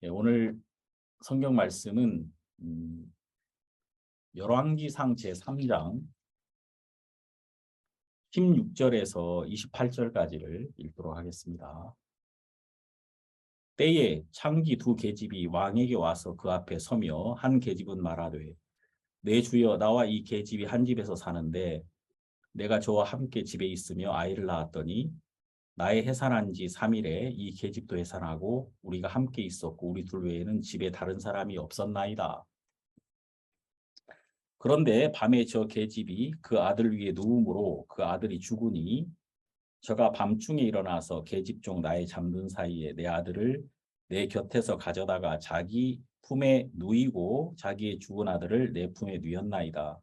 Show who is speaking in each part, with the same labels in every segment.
Speaker 1: 예, 오늘 성경 말씀은 열왕기상 제3장 16절에서 28절까지를 읽도록 하겠습니다. 때에 창기 두 계집이 왕에게 와서 그 앞에 서며 한 계집은 말하되 내 주여 나와 이 계집이 한 집에서 사는데 내가 저와 함께 집에 있으며 아이를 낳았더니 나의 해산한 지 3일에 이 계집도 해산하고 우리가 함께 있었고 우리 둘 외에는 집에 다른 사람이 없었나이다. 그런데 밤에 저 계집이 그 아들 위에 누움으로 그 아들이 죽으니 저가 밤중에 일어나서 계집종 나의 잠든 사이에 내 아들을 내 곁에서 가져다가 자기 품에 누이고 자기의 죽은 아들을 내 품에 누였나이다.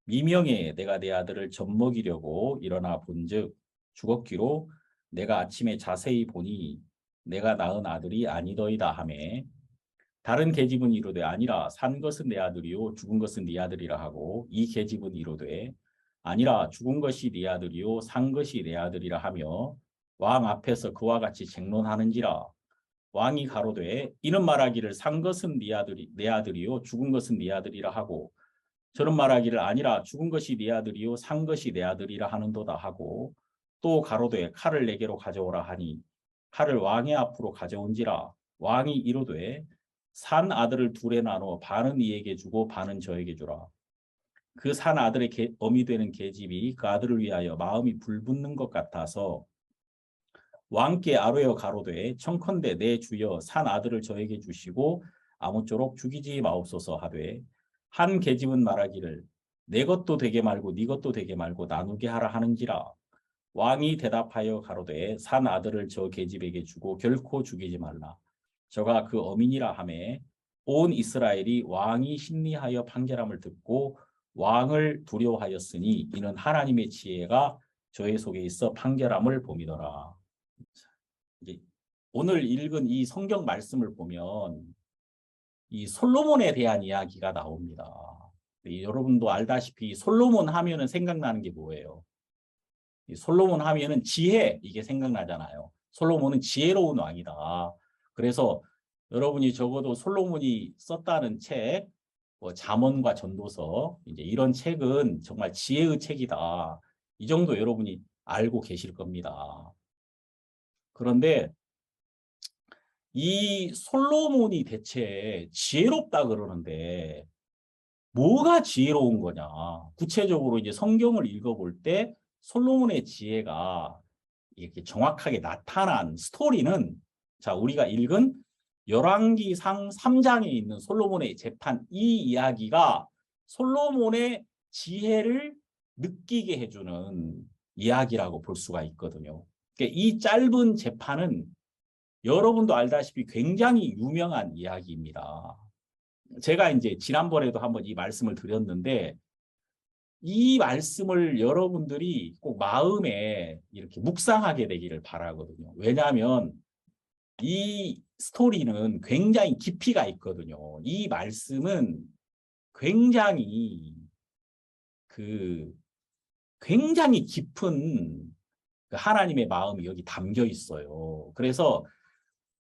Speaker 1: 미명에 내가 내 아들을 젖먹이려고 일어나 본즉 죽었기로 내가 아침에 자세히 보니 내가 낳은 아들이 아니더이다 하매 다른 계집은 이르되 아니라 산 것은 내 아들이요 죽은 것은 네 아들이라 하고 이 계집은 이르되 아니라 죽은 것이 네 아들이요 산 것이 내 아들이라 하며 왕 앞에서 그와 같이 쟁론하는지라. 왕이 가로되 이는 말하기를 산 것은 내 아들이요 죽은 것은 네 아들이라 하고 저는 말하기를 아니라 죽은 것이 네 아들이요 산 것이 내 아들이라 하는도다 하고 또 가로되 칼을 내게로 가져오라 하니 칼을 왕의 앞으로 가져온지라. 왕이 이르되 산 아들을 둘에 나눠 반은 이에게 주고 반은 저에게 주라. 그 산 아들의 어미 되는 계집이 그 아들을 위하여 마음이 불붙는 것 같아서 왕께 아뢰어 가로되 청컨대 내 주여 산 아들을 저에게 주시고 아무쪼록 죽이지 마옵소서 하되 한 계집은 말하기를 내 것도 되게 말고 네 것도 되게 말고 나누게 하라 하는지라. 왕이 대답하여 가로되 산 아들을 저 계집에게 주고 결코 죽이지 말라. 저가 그 어민이라 하매 온 이스라엘이 왕이 심리하여 판결함을 듣고 왕을 두려워하였으니 이는 하나님의 지혜가 저의 속에 있어 판결함을 봄이더라. 이제 오늘 읽은 이 성경 말씀을 보면 이 솔로몬에 대한 이야기가 나옵니다. 여러분도 알다시피 솔로몬 하면은 생각나는 게 뭐예요? 솔로몬 하면은 지혜 이게 생각나잖아요. 솔로몬은 지혜로운 왕이다. 그래서 여러분이 적어도 솔로몬이 썼다는 책, 뭐 잠언과 전도서 이제 이런 책은 정말 지혜의 책이다. 이 정도 여러분이 알고 계실 겁니다. 그런데 이 솔로몬이 대체 지혜롭다 그러는데 뭐가 지혜로운 거냐? 구체적으로 이제 성경을 읽어볼 때 솔로몬의 지혜가 이렇게 정확하게 나타난 스토리는 자, 우리가 읽은 열왕기상 3장에 있는 솔로몬의 재판 이 이야기가 솔로몬의 지혜를 느끼게 해주는 이야기라고 볼 수가 있거든요. 그러니까 이 짧은 재판은 여러분도 알다시피 굉장히 유명한 이야기입니다. 제가 이제 지난번에도 한번 이 말씀을 드렸는데 이 말씀을 여러분들이 꼭 마음에 이렇게 묵상하게 되기를 바라거든요. 왜냐하면 이 스토리는 굉장히 깊이가 있거든요. 이 말씀은 굉장히 굉장히 깊은 하나님의 마음이 여기 담겨 있어요. 그래서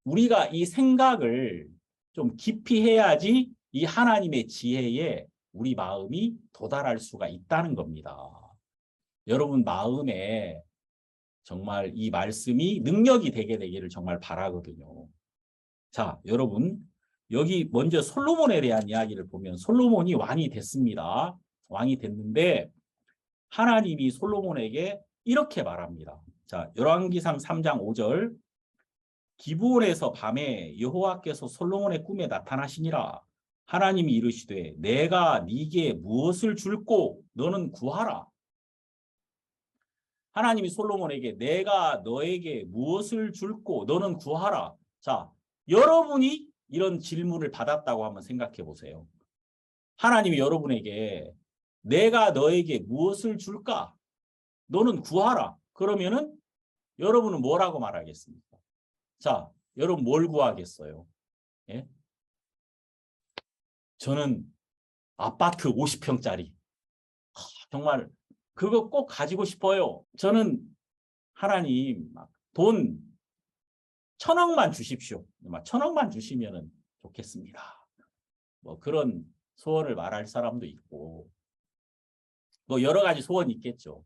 Speaker 1: 우리가 이 생각을 좀 깊이 해야지 이 하나님의 지혜에 우리 마음이 도달할 수가 있다는 겁니다. 여러분 마음에 정말 이 말씀이 능력이 되게 되기를 정말 바라거든요. 자, 여러분 여기 먼저 솔로몬에 대한 이야기를 보면 솔로몬이 왕이 됐습니다. 왕이 됐는데 하나님이 솔로몬에게 이렇게 말합니다. 자, 열왕기상 3장 5절 기브온에서 밤에 여호와께서 솔로몬의 꿈에 나타나시니라. 하나님이 이르시되 내가 네게 무엇을 줄고 너는 구하라. 하나님이 솔로몬에게 내가 너에게 무엇을 줄고 너는 구하라. 자, 여러분이 이런 질문을 받았다고 한번 생각해 보세요. 하나님이 여러분에게 내가 너에게 무엇을 줄까? 너는 구하라. 그러면은 여러분은 뭐라고 말하겠습니까? 자, 여러분 뭘 구하겠어요? 예? 저는 아파트 50평짜리 정말 그거 꼭 가지고 싶어요. 저는 하나님 돈 1,000억만 주십시오. 1,000억만 주시면은 좋겠습니다. 뭐 그런 소원을 말할 사람도 있고 뭐 여러 가지 소원이 있겠죠.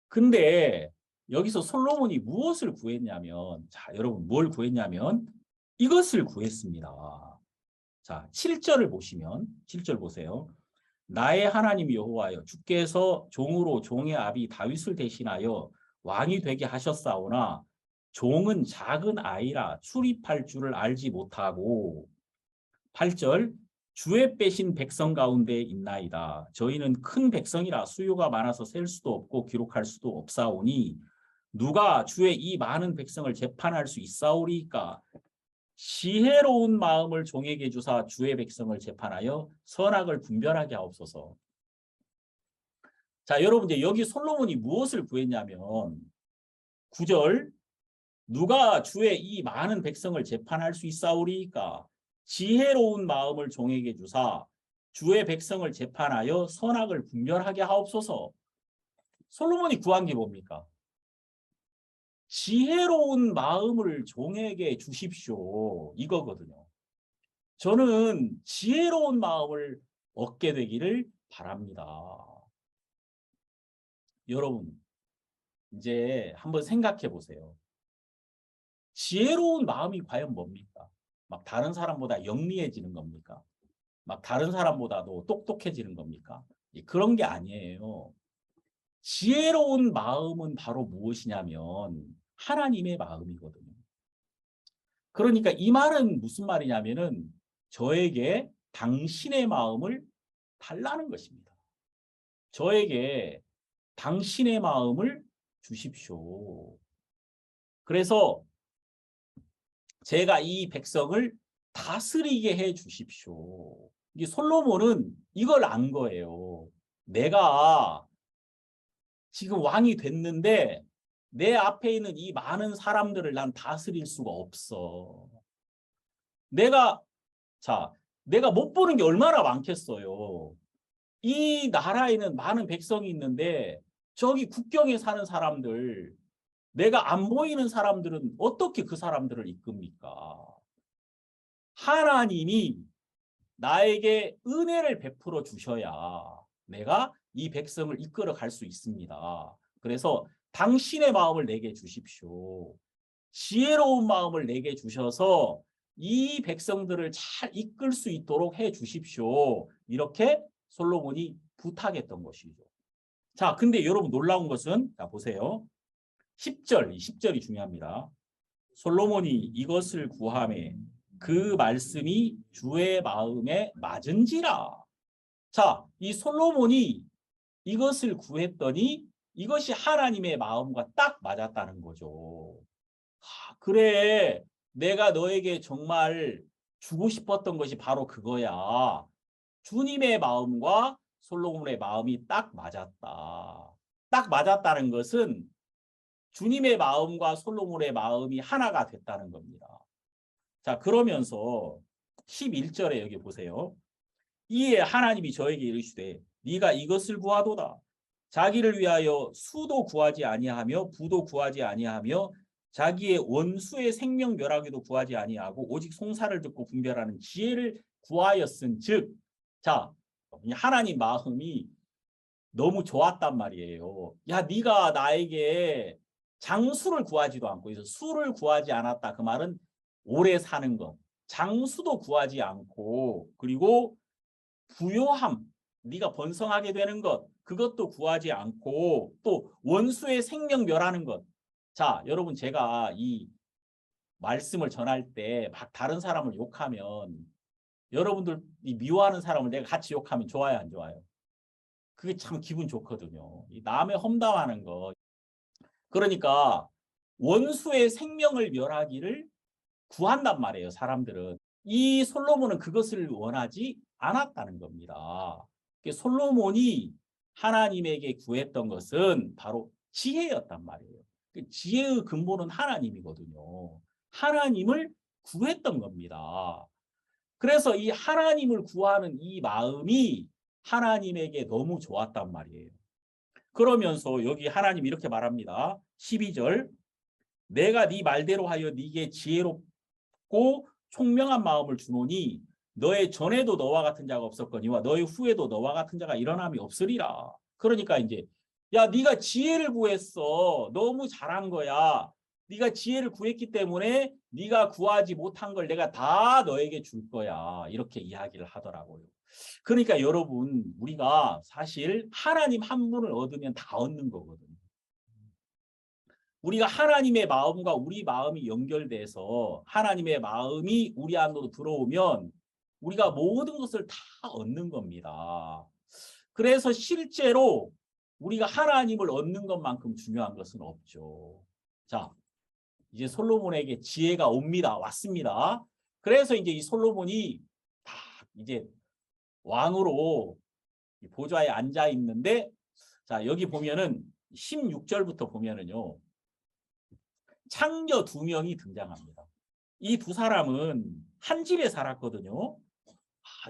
Speaker 1: 근데 여기서 솔로몬이 무엇을 구했냐면, 자, 여러분 뭘 구했냐면 이것을 구했습니다. 자, 7절을 보시면 7절 보세요. 나의 하나님 여호와여, 주께서 종으로 종의 아비 다윗을 대신하여 왕이 되게 하셨사오나 종은 작은 아이라 출입할 줄을 알지 못하고 8절 주의 빼신 백성 가운데 있나이다. 저희는 큰 백성이라 수요가 많아서 셀 수도 없고 기록할 수도 없사오니 누가 주의 이 많은 백성을 재판할 수 있사오리까? 지혜로운 마음을 종에게 주사 주의 백성을 재판하여 선악을 분별하게 하옵소서. 자, 여러분 이제 여기 솔로몬이 무엇을 구했냐면 9절 누가 주의 이 많은 백성을 재판할 수 있사오리까? 지혜로운 마음을 종에게 주사 주의 백성을 재판하여 선악을 분별하게 하옵소서. 솔로몬이 구한 게 뭡니까? 지혜로운 마음을 종에게 주십시오. 이거거든요. 저는 지혜로운 마음을 얻게 되기를 바랍니다. 여러분, 이제 한번 생각해 보세요. 지혜로운 마음이 과연 뭡니까? 막 다른 사람보다 영리해지는 겁니까? 막 다른 사람보다도 똑똑해지는 겁니까? 그런 게 아니에요. 지혜로운 마음은 바로 무엇이냐면 하나님의 마음이거든요. 그러니까 이 말은 무슨 말이냐면은 저에게 당신의 마음을 달라는 것입니다. 저에게 당신의 마음을 주십시오. 그래서 제가 이 백성을 다스리게 해 주십시오. 이 솔로몬은 이걸 안 거예요. 내가 지금 왕이 됐는데 내 앞에 있는 이 많은 사람들을 난 다스릴 수가 없어. 내가 못 보는 게 얼마나 많겠어요. 이 나라에는 많은 백성이 있는데 저기 국경에 사는 사람들, 내가 안 보이는 사람들은 어떻게 그 사람들을 이끕니까? 하나님이 나에게 은혜를 베풀어 주셔야 내가 이 백성을 이끌어 갈 수 있습니다. 그래서 당신의 마음을 내게 주십시오. 지혜로운 마음을 내게 주셔서 이 백성들을 잘 이끌 수 있도록 해 주십시오. 이렇게 솔로몬이 부탁했던 것이죠. 자, 근데 여러분 놀라운 것은 자 보세요. 10절이 중요합니다. 솔로몬이 이것을 구하매 그 말씀이 주의 마음에 맞은지라. 자, 이 솔로몬이 이것을 구했더니 이것이 하나님의 마음과 딱 맞았다는 거죠. 그래, 내가 너에게 정말 주고 싶었던 것이 바로 그거야. 주님의 마음과 솔로몬의 마음이 딱 맞았다. 딱 맞았다는 것은 주님의 마음과 솔로몬의 마음이 하나가 됐다는 겁니다. 자, 그러면서 11절에 여기 보세요. 이에 하나님이 저에게 이르시되 네가 이것을 구하도다. 자기를 위하여 수도 구하지 아니하며 부도 구하지 아니하며 자기의 원수의 생명 멸하기도 구하지 아니하고 오직 송사를 듣고 분별하는 지혜를 구하였은즉, 자, 하나님 마음이 너무 좋았단 말이에요. 야, 네가 나에게 장수를 구하지도 않고 그래서 수를 구하지 않았다. 그 말은 오래 사는 것, 장수도 구하지 않고 그리고 부요함, 네가 번성하게 되는 것, 그것도 구하지 않고 또 원수의 생명 멸하는 것. 자, 여러분 제가 이 말씀을 전할 때 막 다른 사람을 욕하면 여러분들 이 미워하는 사람을 내가 같이 욕하면 좋아요, 안 좋아요? 그게 참 기분 좋거든요. 이 남의 험담하는 거. 그러니까 원수의 생명을 멸하기를 구한단 말이에요, 사람들은. 이 솔로몬은 그것을 원하지 않았다는 겁니다. 솔로몬이 하나님에게 구했던 것은 바로 지혜였단 말이에요. 지혜의 근본은 하나님이거든요. 하나님을 구했던 겁니다. 그래서 이 하나님을 구하는 이 마음이 하나님에게 너무 좋았단 말이에요. 그러면서 여기 하나님 이렇게 말합니다. 12절 내가 네 말대로 하여 네게 지혜롭고 총명한 마음을 주노니 너의 전에도 너와 같은 자가 없었거니와 너의 후에도 너와 같은 자가 일어남이 없으리라. 그러니까 이제 야, 네가 지혜를 구했어. 너무 잘한 거야. 네가 지혜를 구했기 때문에 네가 구하지 못한 걸 내가 다 너에게 줄 거야. 이렇게 이야기를 하더라고요. 그러니까 여러분, 우리가 사실 하나님 한 분을 얻으면 다 얻는 거거든요. 우리가 하나님의 마음과 우리 마음이 연결돼서 하나님의 마음이 우리 안으로 들어오면 우리가 모든 것을 다 얻는 겁니다. 그래서 실제로 우리가 하나님을 얻는 것만큼 중요한 것은 없죠. 자, 이제 솔로몬에게 지혜가 옵니다. 왔습니다. 그래서 이제 이 솔로몬이 다 이제 왕으로 보좌에 앉아 있는데, 자, 여기 보면은 16절부터 보면은요. 창녀 두 명이 등장합니다. 이 두 사람은 한 집에 살았거든요.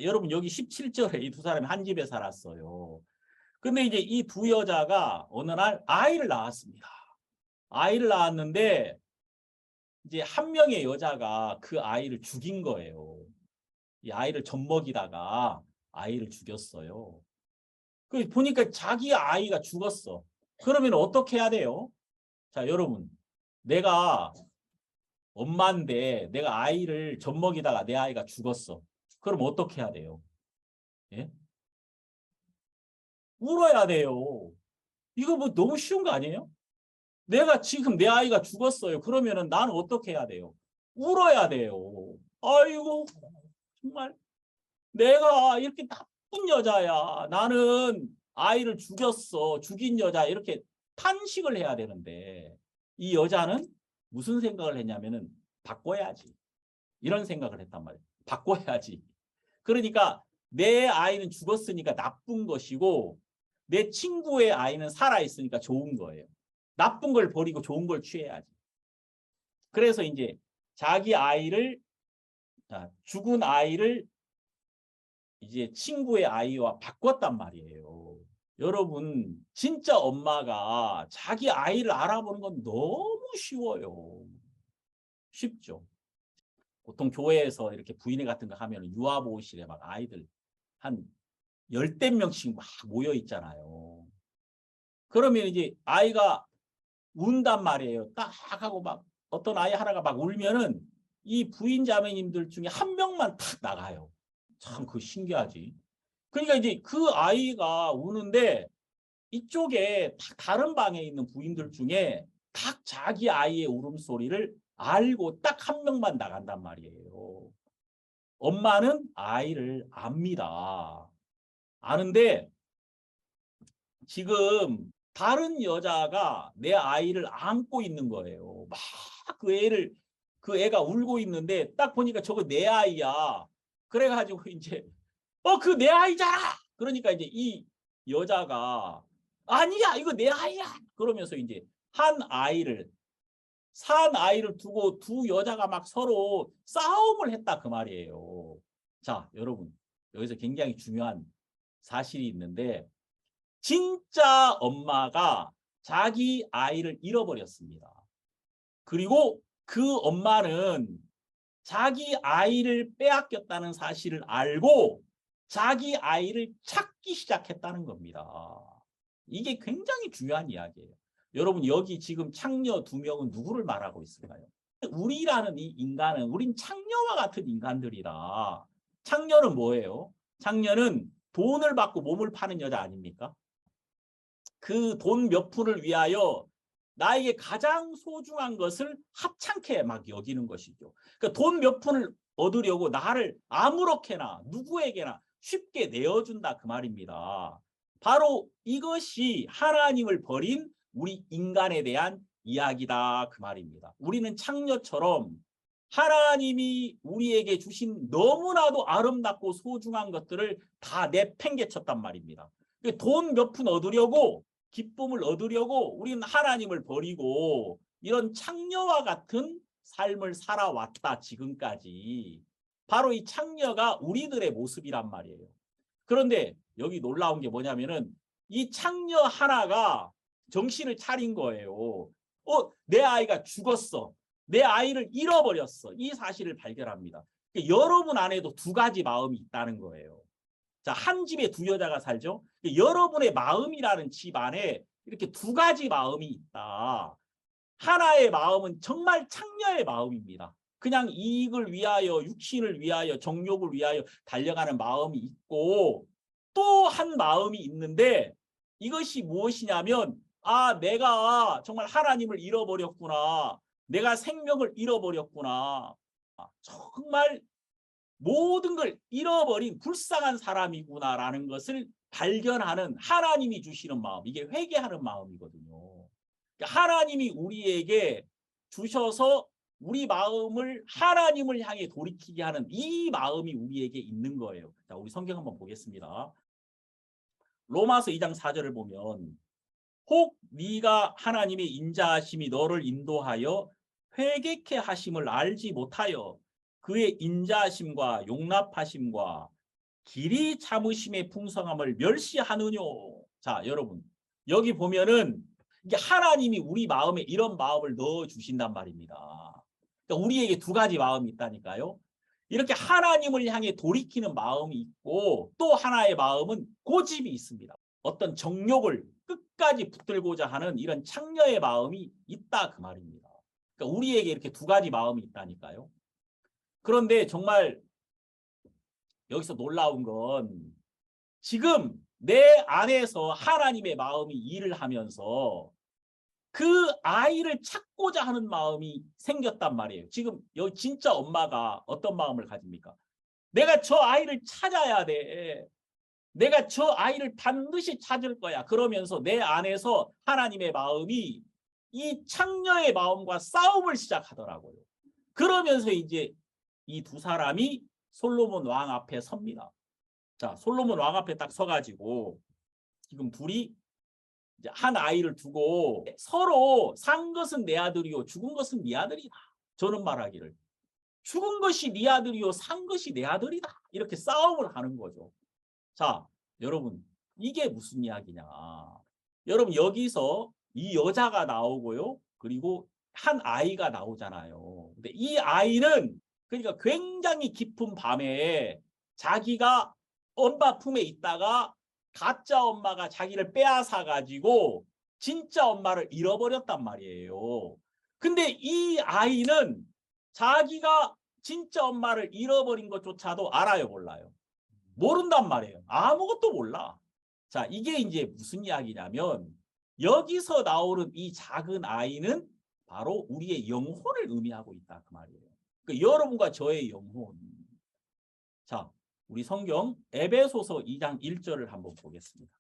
Speaker 1: 여러분 여기 17절에 이 두 사람이 한 집에 살았어요. 근데 이제 이 두 여자가 어느 날 아이를 낳았습니다. 아이를 낳았는데 이제 한 명의 여자가 그 아이를 죽인 거예요. 이 아이를 젖먹이다가 아이를 죽였어요. 그 보니까 자기 아이가 죽었어. 그러면 어떻게 해야 돼요? 자, 여러분. 내가 엄마인데 내가 아이를 젖먹이다가 내 아이가 죽었어. 그럼 어떻게 해야 돼요? 예? 울어야 돼요. 이거 뭐 너무 쉬운 거 아니에요? 내가 지금 내 아이가 죽었어요. 그러면은 나는 어떻게 해야 돼요? 울어야 돼요. 아이고, 정말 내가 이렇게 나쁜 여자야. 나는 아이를 죽였어. 죽인 여자. 이렇게 탄식을 해야 되는데 이 여자는 무슨 생각을 했냐면은 바꿔야지. 이런 생각을 했단 말이에요. 바꿔야지. 그러니까 내 아이는 죽었으니까 나쁜 것이고 내 친구의 아이는 살아있으니까 좋은 거예요. 나쁜 걸 버리고 좋은 걸 취해야지. 그래서 이제 자기 아이를, 죽은 아이를 이제 친구의 아이와 바꿨단 말이에요. 여러분, 진짜 엄마가 자기 아이를 알아보는 건 너무 쉬워요. 쉽죠. 보통 교회에서 이렇게 부인회 같은 거 하면 유아보호실에 막 아이들 한 열댓 명씩 막 모여 있잖아요. 그러면 이제 아이가 운단 말이에요. 딱 하고 막 어떤 아이 하나가 막 울면은 이 부인 자매님들 중에 한 명만 탁 나가요. 참 그 신기하지. 그러니까 이제 그 아이가 우는데 이쪽에 다른 방에 있는 부인들 중에 딱 자기 아이의 울음소리를 알고 딱 한 명만 나간단 말이에요. 엄마는 아이를 압니다. 아는데 지금 다른 여자가 내 아이를 안고 있는 거예요. 막 그 애가 울고 있는데 딱 보니까 저거 내 아이야. 그래가지고 이제 그 내 아이잖아. 그러니까 이제 이 여자가 아니야 이거 내 아이야. 그러면서 이제 산 아이를 두고 두 여자가 막 서로 싸움을 했다 그 말이에요. 자, 여러분 여기서 굉장히 중요한 사실이 있는데 진짜 엄마가 자기 아이를 잃어버렸습니다. 그리고 그 엄마는 자기 아이를 빼앗겼다는 사실을 알고 자기 아이를 찾기 시작했다는 겁니다. 이게 굉장히 중요한 이야기예요. 여러분 여기 지금 창녀 두 명은 누구를 말하고 있을까요? 우리라는 이 인간은 우린 창녀와 같은 인간들이라. 창녀는 뭐예요? 창녀는 돈을 받고 몸을 파는 여자 아닙니까? 그 돈 몇 푼을 위하여 나에게 가장 소중한 것을 하찮게 막 여기는 것이죠. 그러니까 돈 몇 푼을 얻으려고 나를 아무렇게나 누구에게나 쉽게 내어준다 그 말입니다. 바로 이것이 하나님을 버린 우리 인간에 대한 이야기다 그 말입니다. 우리는 창녀처럼 하나님이 우리에게 주신 너무나도 아름답고 소중한 것들을 다 내팽개쳤단 말입니다. 돈 몇 푼 얻으려고 기쁨을 얻으려고 우리는 하나님을 버리고 이런 창녀와 같은 삶을 살아왔다 지금까지. 바로 이 창녀가 우리들의 모습이란 말이에요. 그런데 여기 놀라운 게 뭐냐면은 이 창녀 하나가 정신을 차린 거예요. 내 아이가 죽었어. 내 아이를 잃어버렸어. 이 사실을 발견합니다. 그러니까 여러분 안에도 두 가지 마음이 있다는 거예요. 자, 한 집에 두 여자가 살죠. 그러니까 여러분의 마음이라는 집 안에 이렇게 두 가지 마음이 있다. 하나의 마음은 정말 창녀의 마음입니다. 그냥 이익을 위하여, 육신을 위하여, 정욕을 위하여 달려가는 마음이 있고, 또 한 마음이 있는데, 이것이 무엇이냐면, 내가 정말 하나님을 잃어버렸구나. 내가 생명을 잃어버렸구나. 정말 모든 걸 잃어버린 불쌍한 사람이구나라는 것을 발견하는 하나님이 주시는 마음. 이게 회개하는 마음이거든요. 하나님이 우리에게 주셔서 우리 마음을 하나님을 향해 돌이키게 하는 이 마음이 우리에게 있는 거예요. 자, 우리 성경 한번 보겠습니다. 로마서 2장 4절을 보면 혹 네가 하나님의 인자하심이 너를 인도하여 회개케 하심을 알지 못하여 그의 인자하심과 용납하심과 길이 참으심의 풍성함을 멸시하느뇨. 자, 여러분 여기 보면은 이게 하나님이 우리 마음에 이런 마음을 넣어 주신단 말입니다. 그러니까 우리에게 두 가지 마음이 있다니까요. 이렇게 하나님을 향해 돌이키는 마음이 있고 또 하나의 마음은 고집이 있습니다. 어떤 정욕을 끝까지 붙들고자 하는 이런 창녀의 마음이 있다 그 말입니다. 그러니까 우리에게 이렇게 두 가지 마음이 있다니까요. 그런데 정말 여기서 놀라운 건 지금 내 안에서 하나님의 마음이 일을 하면서 그 아이를 찾고자 하는 마음이 생겼단 말이에요. 지금 여기 진짜 엄마가 어떤 마음을 가집니까? 내가 저 아이를 찾아야 돼. 내가 저 아이를 반드시 찾을 거야. 그러면서 내 안에서 하나님의 마음이 이 창녀의 마음과 싸움을 시작하더라고요. 그러면서 이제 이 두 사람이 솔로몬 왕 앞에 섭니다. 자, 솔로몬 왕 앞에 딱 서가지고 지금 둘이 이제 한 아이를 두고 서로 산 것은 내 아들이요 죽은 것은 네 아들이다. 저는 말하기를 죽은 것이 네 아들이요 산 것이 내 아들이다. 이렇게 싸움을 하는 거죠. 자, 여러분 이게 무슨 이야기냐. 여러분 여기서 이 여자가 나오고요. 그리고 한 아이가 나오잖아요. 근데 이 아이는 그러니까 굉장히 깊은 밤에 자기가 엄마 품에 있다가 가짜 엄마가 자기를 빼앗아 가지고 진짜 엄마를 잃어버렸단 말이에요. 근데 이 아이는 자기가 진짜 엄마를 잃어버린 것조차도 알아요, 몰라요? 모른단 말이에요. 아무것도 몰라. 자, 이게 이제 무슨 이야기냐면 여기서 나오는 이 작은 아이는 바로 우리의 영혼을 의미하고 있다 그 말이에요. 그러니까 여러분과 저의 영혼. 자, 우리 성경 에베소서 2장 1절을 한번 보겠습니다.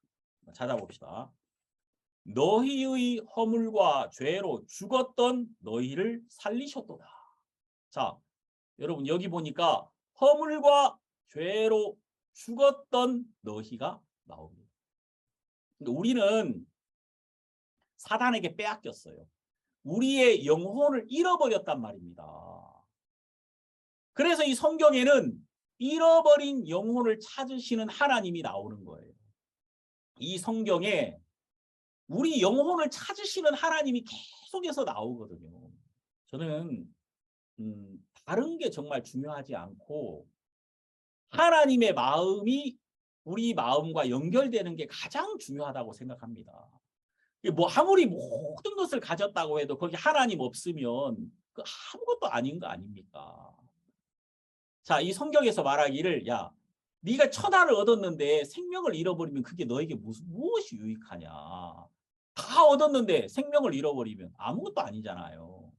Speaker 1: 찾아봅시다. 너희의 허물과 죄로 죽었던 너희를 살리셨도다. 자, 여러분 여기 보니까 허물과 죄로 죽었던 너희가 나옵니다. 근데 우리는 사단에게 빼앗겼어요. 우리의 영혼을 잃어버렸단 말입니다. 그래서 이 성경에는 잃어버린 영혼을 찾으시는 하나님이 나오는 거예요. 이 성경에 우리 영혼을 찾으시는 하나님이 계속해서 나오거든요. 저는 다른 게 정말 중요하지 않고 하나님의 마음이 우리 마음과 연결되는 게 가장 중요하다고 생각합니다. 뭐 아무리 모든 것을 가졌다고 해도 거기 하나님 없으면 그 아무것도 아닌 거 아닙니까? 자, 이 성경에서 말하기를 야, 네가 천하를 얻었는데 생명을 잃어버리면 그게 너에게 무엇이 유익하냐. 다 얻었는데 생명을 잃어버리면 아무것도 아니잖아요.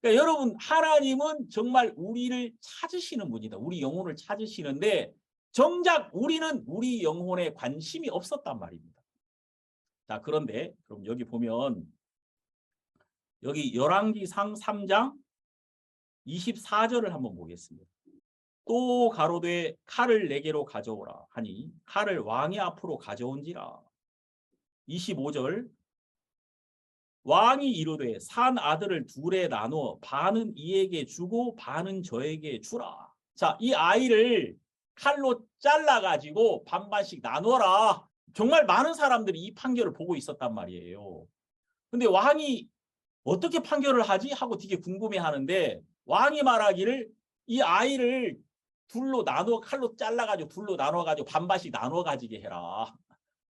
Speaker 1: 그러니까 여러분 하나님은 정말 우리를 찾으시는 분이다. 우리 영혼을 찾으시는데 정작 우리는 우리 영혼에 관심이 없었단 말입니다. 자, 그런데 그럼 여기 보면 여기 열왕기상 3장 24절을 한번 보겠습니다. 또 가로되 칼을 내게로 가져오라 하니 칼을 왕의 앞으로 가져온지라. 25절 왕이 이르되 산 아들을 둘에 나누어 반은 이에게 주고 반은 저에게 주라. 자, 이 아이를 칼로 잘라가지고 반반씩 나누어라. 정말 많은 사람들이 이 판결을 보고 있었단 말이에요. 근데 왕이 어떻게 판결을 하지? 하고 되게 궁금해하는데 왕이 말하기를 이 아이를 칼로 잘라가지고 둘로 나눠가지고 반반씩 나눠 가지게 해라.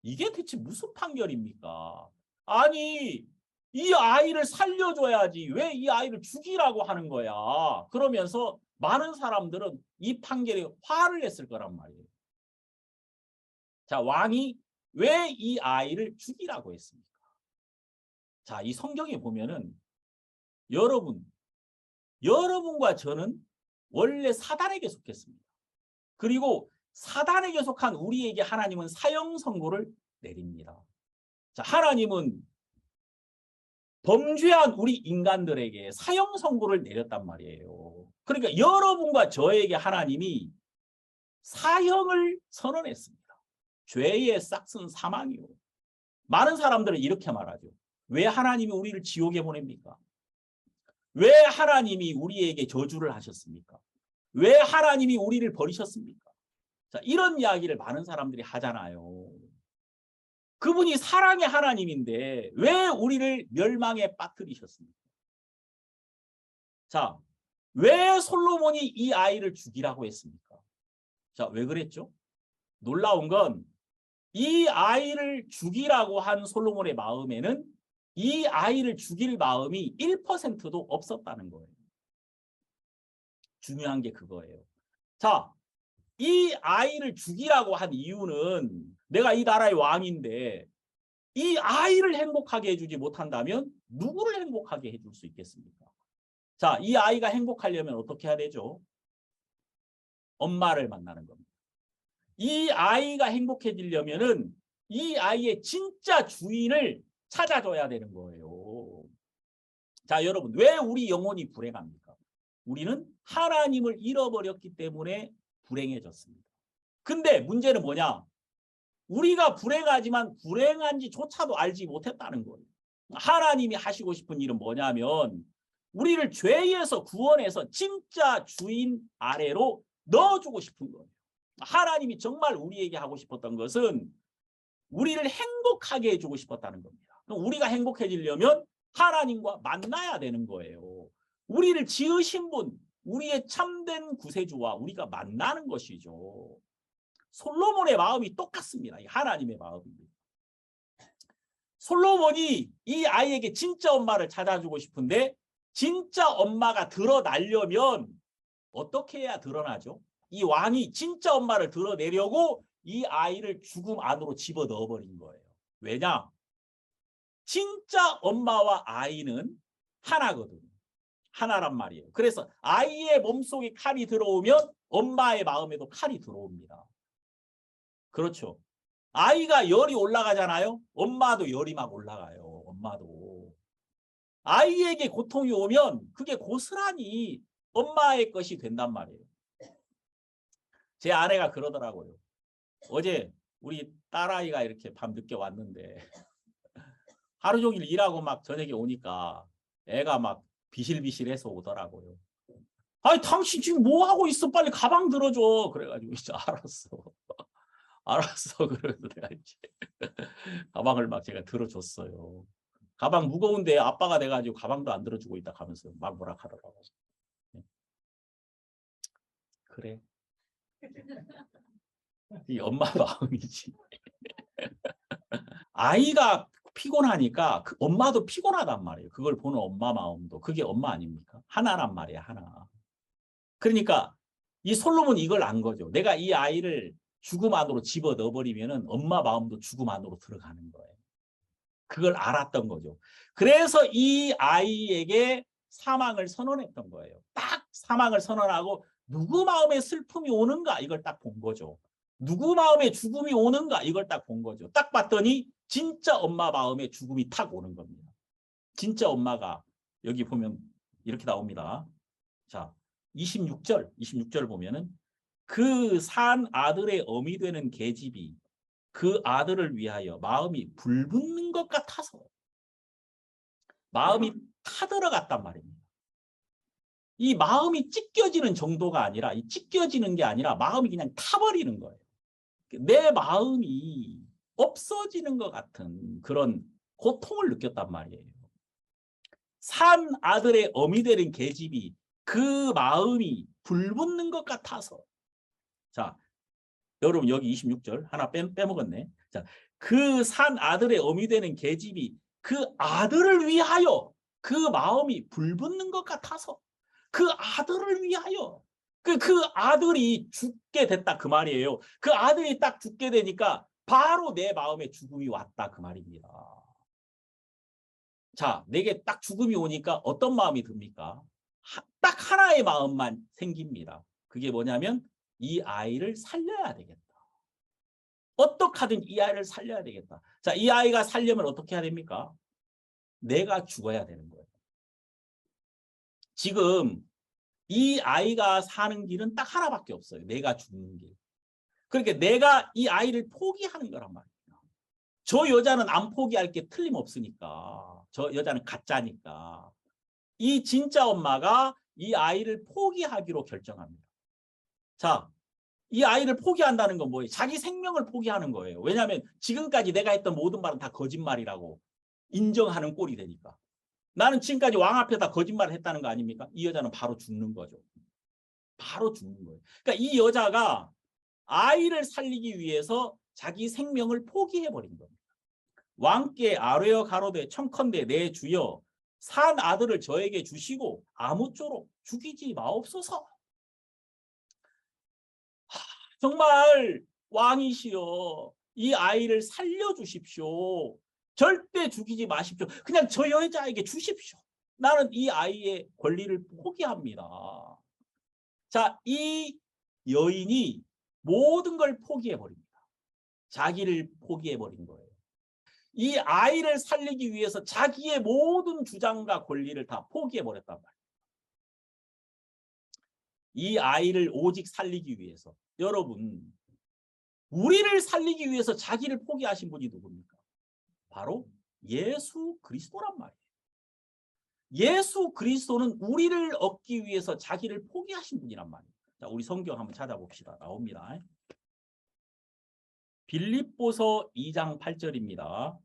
Speaker 1: 이게 대체 무슨 판결입니까? 아니 이 아이를 살려줘야지 왜 이 아이를 죽이라고 하는 거야. 그러면서 많은 사람들은 이 판결에 화를 냈을 거란 말이에요. 자, 왕이 왜 이 아이를 죽이라고 했습니까? 자, 이 성경에 보면은 여러분과 저는 원래 사단에게 속했습니다. 그리고 사단에게 속한 우리에게 하나님은 사형 선고를 내립니다. 자, 하나님은 범죄한 우리 인간들에게 사형 선고를 내렸단 말이에요. 그러니까 여러분과 저에게 하나님이 사형을 선언했습니다. 죄의 싹슨 사망이요. 많은 사람들은 이렇게 말하죠. 왜 하나님이 우리를 지옥에 보냅니까? 왜 하나님이 우리에게 저주를 하셨습니까? 왜 하나님이 우리를 버리셨습니까? 자, 이런 이야기를 많은 사람들이 하잖아요. 그분이 사랑의 하나님인데 왜 우리를 멸망에 빠뜨리셨습니까? 자, 왜 솔로몬이 이 아이를 죽이라고 했습니까? 자, 왜 그랬죠? 놀라운 건 이 아이를 죽이라고 한 솔로몬의 마음에는 이 아이를 죽일 마음이 1%도 없었다는 거예요. 중요한 게 그거예요. 자, 이 아이를 죽이라고 한 이유는 내가 이 나라의 왕인데 이 아이를 행복하게 해주지 못한다면 누구를 행복하게 해줄 수 있겠습니까? 자, 이 아이가 행복하려면 어떻게 해야 되죠? 엄마를 만나는 겁니다. 이 아이가 행복해지려면은 이 아이의 진짜 주인을 찾아줘야 되는 거예요. 자, 여러분, 왜 우리 영혼이 불행합니까? 우리는 하나님을 잃어버렸기 때문에 불행해졌습니다. 근데 문제는 뭐냐? 우리가 불행하지만 불행한지조차도 알지 못했다는 거예요. 하나님이 하시고 싶은 일은 뭐냐면 우리를 죄에서 구원해서 진짜 주인 아래로 넣어주고 싶은 거예요. 하나님이 정말 우리에게 하고 싶었던 것은 우리를 행복하게 해주고 싶었다는 겁니다. 우리가 행복해지려면 하나님과 만나야 되는 거예요. 우리를 지으신 분, 우리의 참된 구세주와 우리가 만나는 것이죠. 솔로몬의 마음이 똑같습니다. 하나님의 마음입니다. 솔로몬이 이 아이에게 진짜 엄마를 찾아주고 싶은데 진짜 엄마가 드러나려면 어떻게 해야 드러나죠? 이 왕이 진짜 엄마를 드러내려고 이 아이를 죽음 안으로 집어넣어버린 거예요. 왜냐? 진짜 엄마와 아이는 하나거든요. 하나란 말이에요. 그래서 아이의 몸속에 칼이 들어오면 엄마의 마음에도 칼이 들어옵니다. 그렇죠. 아이가 열이 올라가잖아요. 엄마도 열이 막 올라가요. 엄마도. 아이에게 고통이 오면 그게 고스란히 엄마의 것이 된단 말이에요. 제 아내가 그러더라고요. 어제 우리 딸아이가 이렇게 밤늦게 왔는데 하루 종일 일하고 막 저녁에 오니까 애가 막 비실비실해서 오더라고요. 아니 당신 지금 뭐 하고 있어? 빨리 가방 들어줘. 그래가지고 이제 알았어. 알았어. 그래서 내가 이제 가방을 막 제가 들어줬어요. 가방 무거운데 아빠가 돼가지고 가방도 안 들어주고 있다 하면서 막 뭐라 하더라고요. 그래. 이 엄마 마음이지. 아이가 피곤하니까 그 엄마도 피곤하단 말이에요. 그걸 보는 엄마 마음도. 그게 엄마 아닙니까? 하나란 말이야, 하나. 그러니까 이 솔로몬이 이걸 안 거죠. 내가 이 아이를 죽음 안으로 집어넣어버리면 엄마 마음도 죽음 안으로 들어가는 거예요. 그걸 알았던 거죠. 그래서 이 아이에게 사망을 선언했던 거예요. 딱 사망을 선언하고 누구 마음에 슬픔이 오는가 이걸 딱 본 거죠. 누구 마음에 죽음이 오는가 이걸 딱 본 거죠. 딱 봤더니 진짜 엄마 마음에 죽음이 탁 오는 겁니다. 진짜 엄마가 여기 보면 이렇게 나옵니다. 자, 26절 보면은 그 산 아들의 어미 되는 계집이 그 아들을 위하여 마음이 불붙는 것 같아서 마음이 타들어갔단 말입니다. 이 마음이 찢겨지는 정도가 아니라 이 찢겨지는 게 아니라 마음이 그냥 타버리는 거예요. 내 마음이 없어지는 것 같은 그런 고통을 느꼈단 말이에요. 산 아들의 어미 되는 계집이 그 마음이 불붙는 것 같아서. 자, 여러분 여기 26절 하나 빼먹었네. 자, 그 산 아들의 어미 되는 계집이 그 아들을 위하여 그 마음이 불붙는 것 같아서 그 아들을 위하여 그 아들이 죽게 됐다 그 말이에요. 그 아들이 딱 죽게 되니까 바로 내 마음에 죽음이 왔다 그 말입니다. 자, 내게 딱 죽음이 오니까 어떤 마음이 듭니까? 딱 하나의 마음만 생깁니다. 그게 뭐냐면 이 아이를 살려야 되겠다. 어떻게 하든 이 아이를 살려야 되겠다. 자, 이 아이가 살려면 어떻게 해야 됩니까? 내가 죽어야 되는 거예요. 지금 이 아이가 사는 길은 딱 하나밖에 없어요. 내가 죽는 길. 그러니까 내가 이 아이를 포기하는 거란 말이에요. 저 여자는 안 포기할 게 틀림없으니까. 저 여자는 가짜니까. 이 진짜 엄마가 이 아이를 포기하기로 결정합니다. 자, 이 아이를 포기한다는 건 뭐예요? 자기 생명을 포기하는 거예요. 왜냐하면 지금까지 내가 했던 모든 말은 다 거짓말이라고 인정하는 꼴이 되니까. 나는 지금까지 왕 앞에다 거짓말을 했다는 거 아닙니까? 이 여자는 바로 죽는 거죠. 바로 죽는 거예요. 그러니까 이 여자가 아이를 살리기 위해서 자기 생명을 포기해버린 겁니다. 왕께 아뢰어 가로되 청컨대 내 주여 산 아들을 저에게 주시고 아무쪼록 죽이지 마옵소서. 정말 왕이시여 이 아이를 살려주십시오. 절대 죽이지 마십시오. 그냥 저 여자에게 주십시오. 나는 이 아이의 권리를 포기합니다. 자, 이 여인이 모든 걸 포기해버립니다. 자기를 포기해버린 거예요. 이 아이를 살리기 위해서 자기의 모든 주장과 권리를 다 포기해버렸단 말이에요. 이 아이를 오직 살리기 위해서. 여러분, 우리를 살리기 위해서 자기를 포기하신 분이 누굽니까? 바로 예수 그리스도란 말이에요. 예수 그리스도는 우리를 얻기 위해서 자기를 포기하신 분이란 말이에요. 자, 우리 성경 한번 찾아봅시다. 나옵니다. 빌립보서 2장 8절입니다.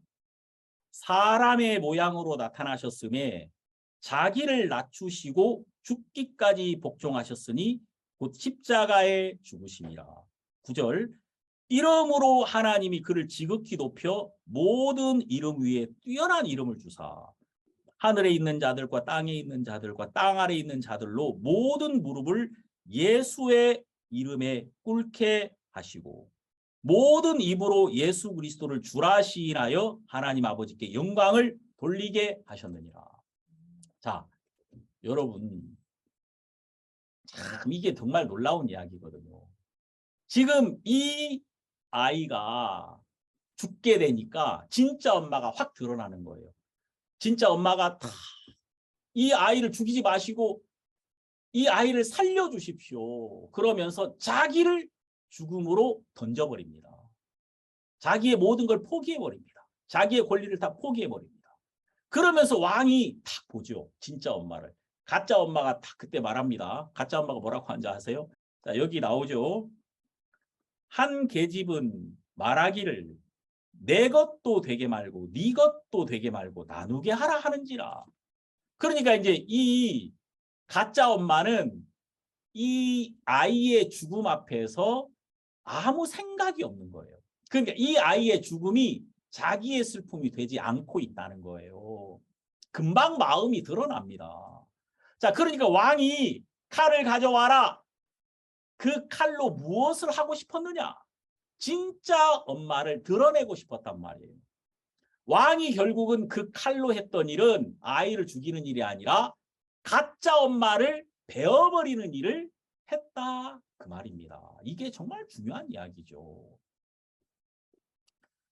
Speaker 1: 사람의 모양으로 나타나셨음에 자기를 낮추시고 죽기까지 복종하셨으니 곧 십자가에 죽으심이라. 9절 이름으로 하나님이 그를 지극히 높여 모든 이름 위에 뛰어난 이름을 주사 하늘에 있는 자들과 땅에 있는 자들과 땅 아래에 있는 자들로 모든 무릎을 예수의 이름에 꿇게 하시고 모든 입으로 예수 그리스도를 주라 시인하여 하나님 아버지께 영광을 돌리게 하셨느니라. 자, 여러분 참 이게 정말 놀라운 이야기거든요. 지금 이 아이가 죽게 되니까 진짜 엄마가 확 드러나는 거예요. 진짜 엄마가 이 아이를 죽이지 마시고 이 아이를 살려주십시오. 그러면서 자기를 죽음으로 던져버립니다. 자기의 모든 걸 포기해버립니다. 자기의 권리를 다 포기해버립니다. 그러면서 왕이 딱 보죠. 진짜 엄마를. 가짜 엄마가 딱 그때 말합니다. 가짜 엄마가 뭐라고 하는지 아세요? 자, 여기 나오죠. 한 계집은 말하기를 내 것도 되게 말고 네 것도 되게 말고 나누게 하라 하는지라. 그러니까 이제 이 가짜 엄마는 이 아이의 죽음 앞에서 아무 생각이 없는 거예요. 그러니까 이 아이의 죽음이 자기의 슬픔이 되지 않고 있다는 거예요. 금방 마음이 드러납니다. 자, 그러니까 왕이 칼을 가져와라. 그 칼로 무엇을 하고 싶었느냐? 진짜 엄마를 드러내고 싶었단 말이에요. 왕이 결국은 그 칼로 했던 일은 아이를 죽이는 일이 아니라 가짜 엄마를 베어버리는 일을 했다 그 말입니다. 이게 정말 중요한 이야기죠.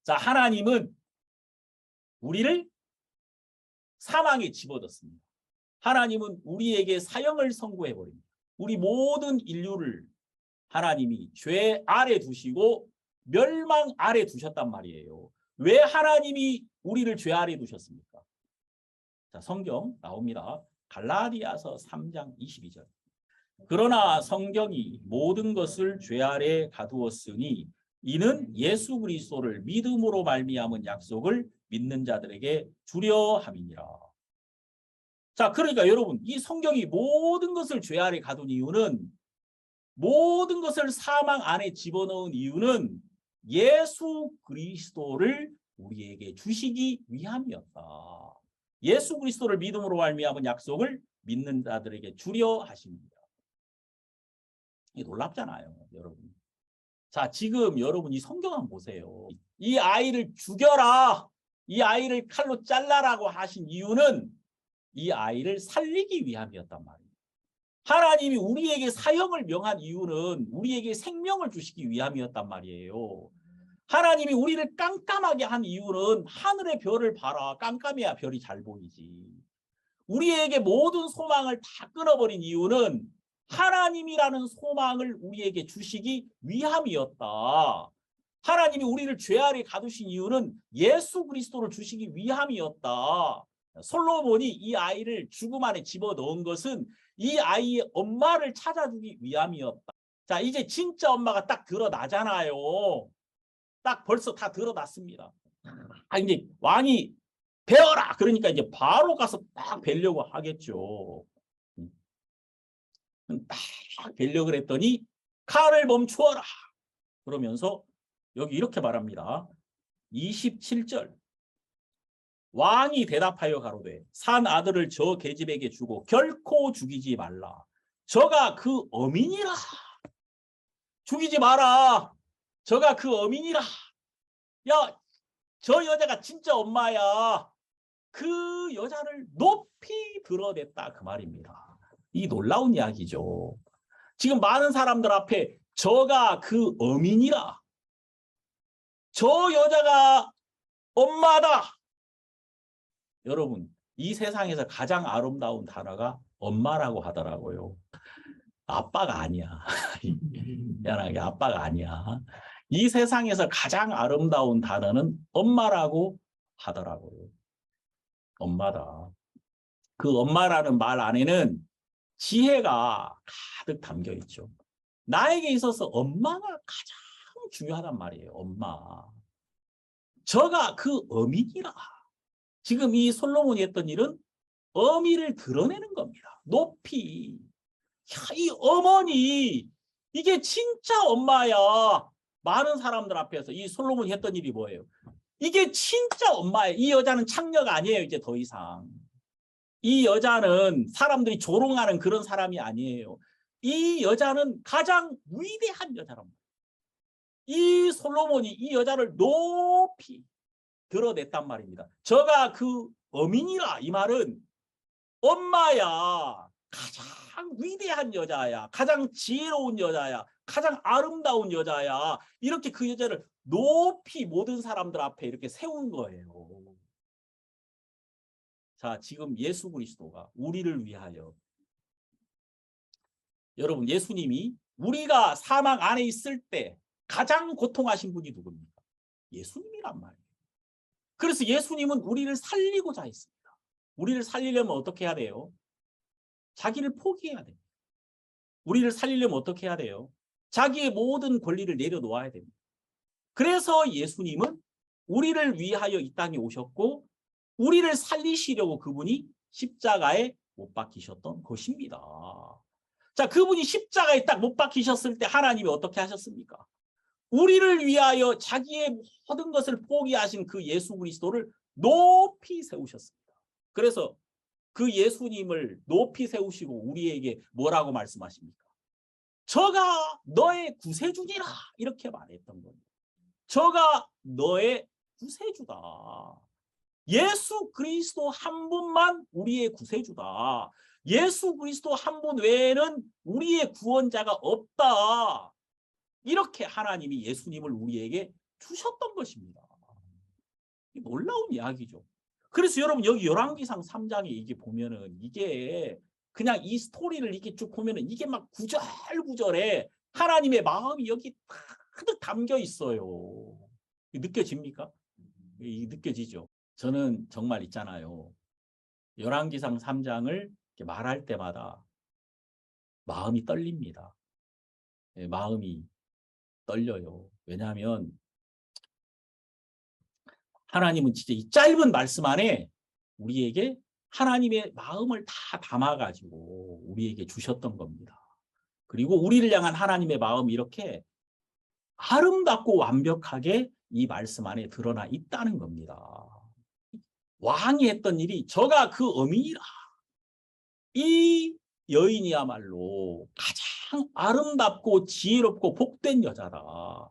Speaker 1: 자, 하나님은 우리를 사망에 집어넣습니다. 하나님은 우리에게 사형을 선고해 버립니다. 우리 모든 인류를 하나님이 죄 아래 두시고 멸망 아래 두셨단 말이에요. 왜 하나님이 우리를 죄 아래 두셨습니까? 자, 성경 나옵니다. 갈라디아서 3장 22절. 그러나 성경이 모든 것을 죄 아래 가두었으니 이는 예수 그리스도를 믿음으로 말미암은 약속을 믿는 자들에게 주려 함이니라. 자, 그러니까 여러분, 이 성경이 모든 것을 죄 아래 가둔 이유는, 모든 것을 사망 안에 집어넣은 이유는 예수 그리스도를 우리에게 주시기 위함이었다. 예수 그리스도를 믿음으로 말미암은 약속을 믿는 자들에게 주려 하십니다. 이게 놀랍잖아요, 여러분. 자, 지금 여러분 이 성경 한번 보세요. 이 아이를 죽여라, 이 아이를 칼로 잘라라고 하신 이유는 이 아이를 살리기 위함이었단 말이에요. 하나님이 우리에게 사형을 명한 이유는 우리에게 생명을 주시기 위함이었단 말이에요. 하나님이 우리를 깜깜하게 한 이유는 하늘의 별을 봐라, 깜깜해야 별이 잘 보이지. 우리에게 모든 소망을 다 끊어버린 이유는 하나님이라는 소망을 우리에게 주시기 위함이었다. 하나님이 우리를 죄 아래 가두신 이유는 예수 그리스도를 주시기 위함이었다. 솔로몬이 이 아이를 죽음 안에 집어넣은 것은 이 아이의 엄마를 찾아주기 위함이었다. 자, 이제 진짜 엄마가 딱 드러나잖아요. 딱 벌써 다 드러났습니다. 이제 왕이 베어라! 그러니까 이제 바로 가서 딱 뵈려고 하겠죠. 딱 뵈려고 했더니 칼을 멈추어라! 그러면서 여기 이렇게 말합니다. 27절. 왕이 대답하여 가로되 산 아들을 저 계집에게 주고 결코 죽이지 말라. 저가 그 어민이라. 죽이지 마라. 저가 그 어민이라. 야, 저 여자가 진짜 엄마야. 그 여자를 높이 드러냈다 그 말입니다. 이 놀라운 이야기죠. 지금 많은 사람들 앞에 저가 그 어민이라. 저 여자가 엄마다. 여러분, 이 세상에서 가장 아름다운 단어가 엄마라고 하더라고요. 아빠가 아니야. 미안하게 아빠가 아니야. 이 세상에서 가장 아름다운 단어는 엄마라고 하더라고요. 엄마다. 그 엄마라는 말 안에는 지혜가 가득 담겨 있죠. 나에게 있어서 엄마가 가장 중요하단 말이에요. 엄마. 저가 그 어민이라. 지금 이 솔로몬이 했던 일은 어미를 드러내는 겁니다. 높이. 야, 이 어머니, 이게 진짜 엄마야. 많은 사람들 앞에서 이 솔로몬이 했던 일이 뭐예요? 이게 진짜 엄마예요. 이 여자는 창녀가 아니에요. 이제 더 이상. 이 여자는 사람들이 조롱하는 그런 사람이 아니에요. 이 여자는 가장 위대한 여자랍니다. 이 솔로몬이 이 여자를 높이 드러냈단 말입니다. 저가 그 어민이라. 이 말은 엄마야. 가장 위대한 여자야. 가장 지혜로운 여자야. 가장 아름다운 여자야. 이렇게 그 여자를 높이 모든 사람들 앞에 이렇게 세운 거예요. 자, 지금 예수 그리스도가 우리를 위하여, 여러분, 예수님이 우리가 사망 안에 있을 때 가장 고통하신 분이 누굽니까? 예수님이란 말이에요. 그래서 예수님은 우리를 살리고자 했습니다. 우리를 살리려면 어떻게 해야 돼요? 자기를 포기해야 됩니다. 우리를 살리려면 어떻게 해야 돼요? 자기의 모든 권리를 내려놓아야 됩니다. 그래서 예수님은 우리를 위하여 이 땅에 오셨고 우리를 살리시려고 그분이 십자가에 못 박히셨던 것입니다. 자, 그분이 십자가에 딱 못 박히셨을 때 하나님이 어떻게 하셨습니까? 우리를 위하여 자기의 모든 것을 포기하신 그 예수 그리스도를 높이 세우셨습니다. 그래서 그 예수님을 높이 세우시고 우리에게 뭐라고 말씀하십니까? 저가 너의 구세주니라 이렇게 말했던 겁니다. 저가 너의 구세주다. 예수 그리스도 한 분만 우리의 구세주다. 예수 그리스도 한 분 외에는 우리의 구원자가 없다. 이렇게 하나님이 예수님을 우리에게 주셨던 것입니다. 놀라운 이야기죠. 그래서 여러분 여기 열왕기상 3장에 이게 보면은 이게 그냥 이 스토리를 이렇게 쭉 보면은 이게 막 구절구절에 하나님의 마음이 여기 가득 담겨 있어요. 느껴집니까? 느껴지죠. 저는 정말 있잖아요. 열왕기상 3장을 말할 때마다 마음이 떨립니다. 마음이 떨려요. 왜냐하면 하나님은 진짜 이 짧은 말씀 안에 우리에게 하나님의 마음을 다 담아가지고 우리에게 주셨던 겁니다. 그리고 우리를 향한 하나님의 마음이 이렇게 아름답고 완벽하게 이 말씀 안에 드러나 있다는 겁니다. 왕이 했던 일이 저가 그 어미니라. 이 여인이야말로 가장 아름답고 지혜롭고 복된 여자다.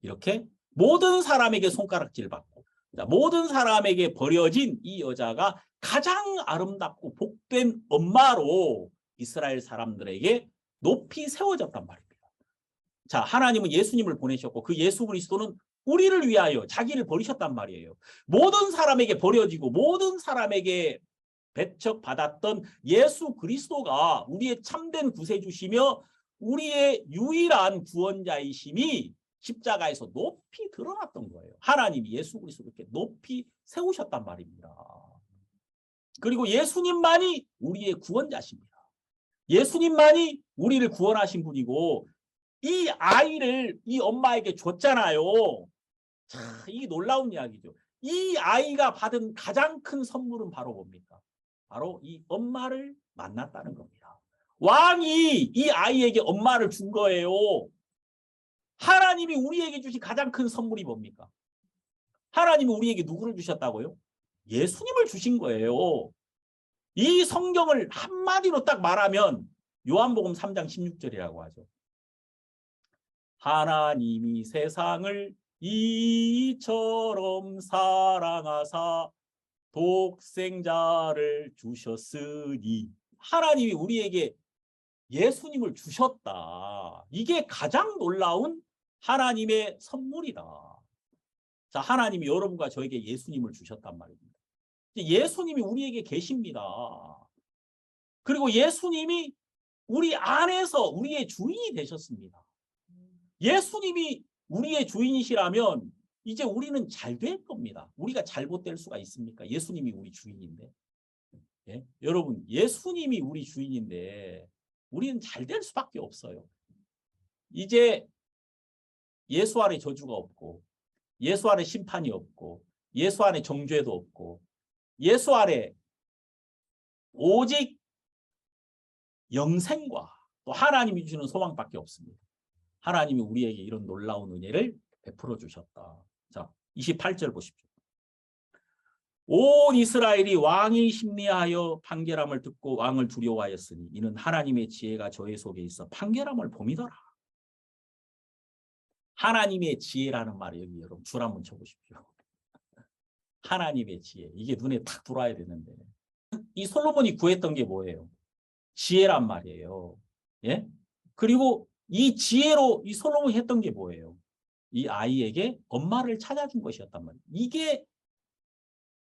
Speaker 1: 이렇게 모든 사람에게 손가락질 받고 모든 사람에게 버려진 이 여자가 가장 아름답고 복된 엄마로 이스라엘 사람들에게 높이 세워졌단 말입니다. 자, 하나님은 예수님을 보내셨고 그 예수 그리스도는 우리를 위하여 자기를 버리셨단 말이에요. 모든 사람에게 버려지고 모든 사람에게 배척받았던 예수 그리스도가 우리의 참된 구세주시며 우리의 유일한 구원자이심이 십자가에서 높이 드러났던 거예요. 하나님이 예수 그리스도를 이렇게 높이 세우셨단 말입니다. 그리고 예수님만이 우리의 구원자십니다. 예수님만이 우리를 구원하신 분이고 이 아이를 이 엄마에게 줬잖아요. 자, 이 놀라운 이야기죠. 이 아이가 받은 가장 큰 선물은 바로 뭡니까? 바로 이 엄마를 만났다는 겁니다. 왕이 이 아이에게 엄마를 준 거예요. 하나님이 우리에게 주신 가장 큰 선물이 뭡니까? 하나님이 우리에게 누구를 주셨다고요? 예수님을 주신 거예요. 이 성경을 한마디로 딱 말하면 요한복음 3장 16절이라고 하죠. 하나님이 세상을 이처럼 사랑하사 독생자를 주셨으니 하나님이 우리에게 예수님을 주셨다. 이게 가장 놀라운 하나님의 선물이다. 자, 하나님이 여러분과 저에게 예수님을 주셨단 말입니다. 예수님이 우리에게 계십니다. 그리고 예수님이 우리 안에서 우리의 주인이 되셨습니다. 예수님이 우리의 주인이시라면 이제 우리는 잘 될 겁니다. 우리가 잘못될 수가 있습니까? 예수님이 우리 주인인데. 예? 여러분, 예수님이 우리 주인인데 우리는 잘 될 수밖에 없어요. 이제 예수 안에 저주가 없고 예수 안에 심판이 없고 예수 안에 정죄도 없고 예수 안에 오직 영생과 또 하나님이 주시는 소망밖에 없습니다. 하나님이 우리에게 이런 놀라운 은혜를 베풀어 주셨다. 자, 28절 보십시오. 온 이스라엘이 왕이 심리하여 판결함을 듣고 왕을 두려워하였으니 이는 하나님의 지혜가 저의 속에 있어 판결함을 봄이더라. 하나님의 지혜라는 말이 여기 여러분 줄 한번 쳐보십시오. 하나님의 지혜. 이게 눈에 탁 들어와야 되는데 이 솔로몬이 구했던 게 뭐예요? 지혜란 말이에요. 예? 그리고 이 지혜로 이 솔로몬이 했던 게 뭐예요? 이 아이에게 엄마를 찾아준 것이었단 말이에요.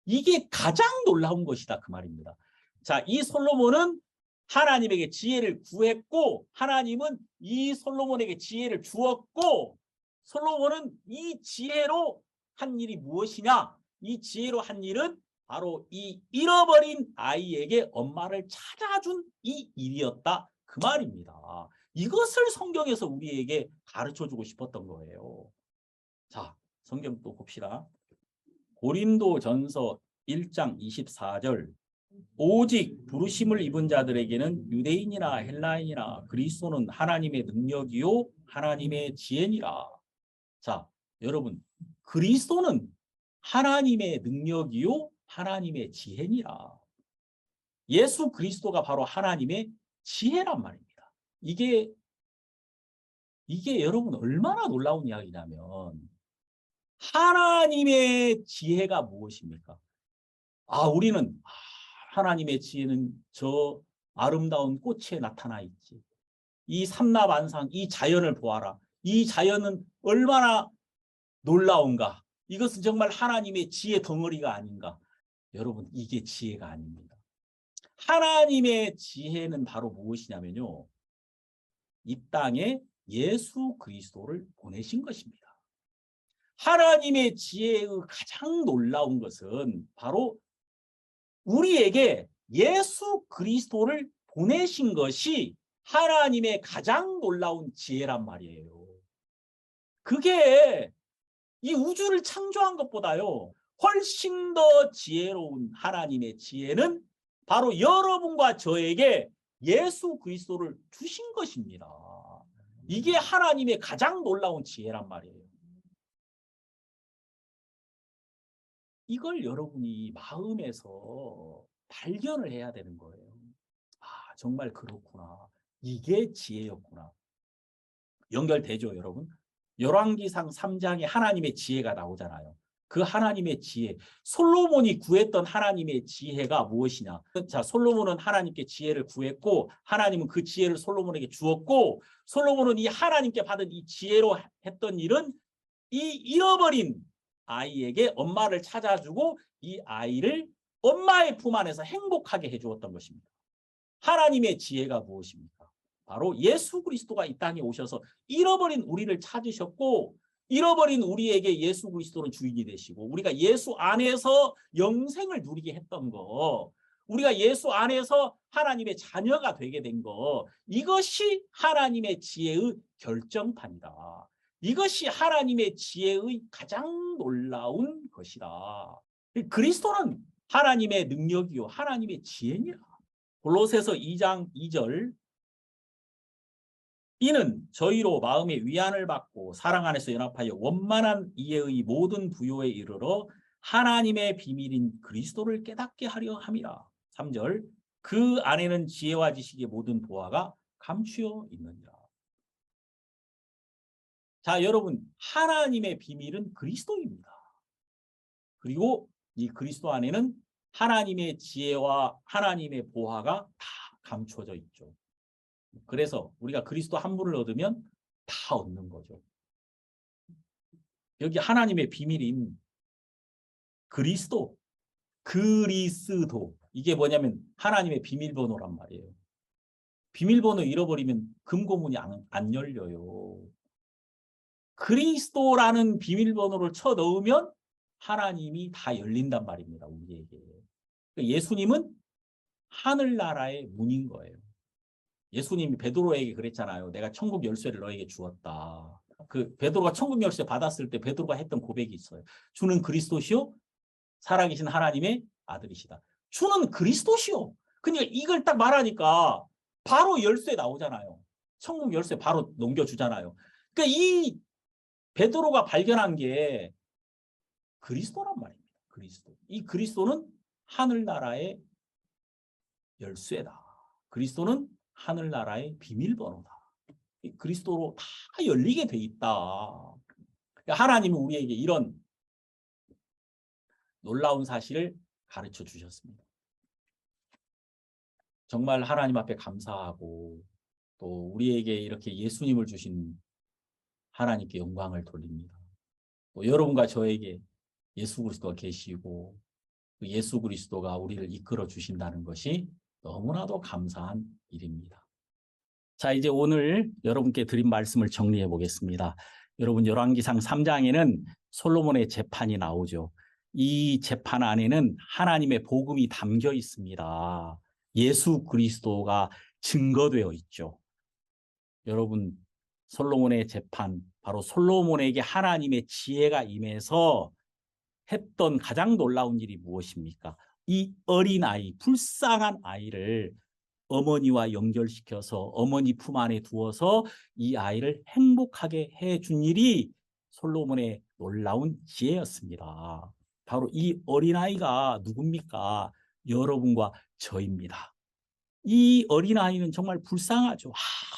Speaker 1: 이게 가장 놀라운 것이다 그 말입니다. 자, 이 솔로몬은 하나님에게 지혜를 구했고 하나님은 이 솔로몬에게 지혜를 주었고 솔로몬은 이 지혜로 한 일이 무엇이냐? 이 지혜로 한 일은 바로 이 잃어버린 아이에게 엄마를 찾아준 이 일이었다 그 말입니다. 이것을 성경에서 우리에게 가르쳐주고 싶었던 거예요. 자, 성경 또 봅시다. 고린도전서 1장 24절 오직 부르심을 입은 자들에게는 유대인이나 헬라인이나 그리스도는 하나님의 능력이요 하나님의 지혜니라. 자, 여러분 그리스도는 하나님의 능력이요 하나님의 지혜니라. 예수 그리스도가 바로 하나님의 지혜란 말입니다. 이게 여러분 얼마나 놀라운 이야기냐면 하나님의 지혜가 무엇입니까? 우리는 하나님의 지혜는 저 아름다운 꽃에 나타나 있지. 이 삼라반상 이 자연을 보아라. 이 자연은 얼마나 놀라운가. 이것은 정말 하나님의 지혜 덩어리가 아닌가. 여러분 이게 지혜가 아닙니다. 하나님의 지혜는 바로 무엇이냐면요. 이 땅에 예수 그리스도를 보내신 것입니다. 하나님의 지혜의 가장 놀라운 것은 바로 우리에게 예수 그리스도를 보내신 것이 하나님의 가장 놀라운 지혜란 말이에요. 그게 이 우주를 창조한 것보다요 훨씬 더 지혜로운 하나님의 지혜는 바로 여러분과 저에게 예수 그리스도를 주신 것입니다. 이게 하나님의 가장 놀라운 지혜란 말이에요. 이걸 여러분이 마음에서 발견을 해야 되는 거예요. 아, 정말 그렇구나. 이게 지혜였구나. 연결되죠, 여러분? 열왕기상 3장에 하나님의 지혜가 나오잖아요. 그 하나님의 지혜, 솔로몬이 구했던 하나님의 지혜가 무엇이냐? 자, 솔로몬은 하나님께 지혜를 구했고 하나님은 그 지혜를 솔로몬에게 주었고 솔로몬은 이 하나님께 받은 이 지혜로 했던 일은 이 잃어버린 아이에게 엄마를 찾아주고 이 아이를 엄마의 품 안에서 행복하게 해주었던 것입니다. 하나님의 지혜가 무엇입니까? 바로 예수 그리스도가 이 땅에 오셔서 잃어버린 우리를 찾으셨고 잃어버린 우리에게 예수 그리스도는 주인이 되시고 우리가 예수 안에서 영생을 누리게 했던 거, 우리가 예수 안에서 하나님의 자녀가 되게 된 거, 이것이 하나님의 지혜의 결정판이다. 이것이 하나님의 지혜의 가장 놀라운 것이다. 그리스도는 하나님의 능력이요 하나님의 지혜니라. 골로새서 2장 2절, 이는 저희로 마음의 위안을 받고 사랑 안에서 연합하여 원만한 이해의 모든 부요에 이르러 하나님의 비밀인 그리스도를 깨닫게 하려 함이라. 3절, 그 안에는 지혜와 지식의 모든 보화가 감추어 있느니라. 자, 여러분, 하나님의 비밀은 그리스도입니다. 그리고 이 그리스도 안에는 하나님의 지혜와 하나님의 보화가 다 감춰져 있죠. 그래서 우리가 그리스도 한 분을 얻으면 다 얻는 거죠. 여기 하나님의 비밀인 그리스도, 그리스도, 이게 뭐냐면 하나님의 비밀번호란 말이에요. 비밀번호 잃어버리면 금고문이 안 열려요. 그리스도라는 비밀번호를 쳐 넣으면 하나님이 다 열린단 말입니다. 우리에게. 예수님은 하늘나라의 문인 거예요. 예수님이 베드로에게 그랬잖아요. 내가 천국 열쇠를 너에게 주었다. 그 베드로가 천국 열쇠 받았을 때 베드로가 했던 고백이 있어요. 주는 그리스도시요 살아계신 하나님의 아들이시다. 주는 그리스도시요. 그러니까 이걸 딱 말하니까 바로 열쇠 나오잖아요. 천국 열쇠 바로 넘겨주잖아요. 그러니까 이 베드로가 발견한 게 그리스도란 말입니다. 그리스도. 이 그리스도는 하늘나라의 열쇠다. 그리스도는 하늘나라의 비밀번호다. 그리스도로 다 열리게 돼 있다. 하나님은 우리에게 이런 놀라운 사실을 가르쳐 주셨습니다. 정말 하나님 앞에 감사하고 또 우리에게 이렇게 예수님을 주신 하나님께 영광을 돌립니다. 또 여러분과 저에게 예수 그리스도가 계시고 그 예수 그리스도가 우리를 이끌어 주신다는 것이 너무나도 감사한 일입니다. 자, 이제 오늘 여러분께 드린 말씀을 정리해 보겠습니다. 여러분, 열왕기상 3장에는 솔로몬의 재판이 나오죠. 이 재판 안에는 하나님의 복음이 담겨 있습니다. 예수 그리스도가 증거되어 있죠. 여러분, 솔로몬의 재판, 바로 솔로몬에게 하나님의 지혜가 임해서 했던 가장 놀라운 일이 무엇입니까? 이 어린아이, 불쌍한 아이를 어머니와 연결시켜서 어머니 품 안에 두어서 이 아이를 행복하게 해준 일이 솔로몬의 놀라운 지혜였습니다. 바로 이 어린아이가 누굽니까? 여러분과 저입니다. 이 어린아이는 정말 불쌍하죠.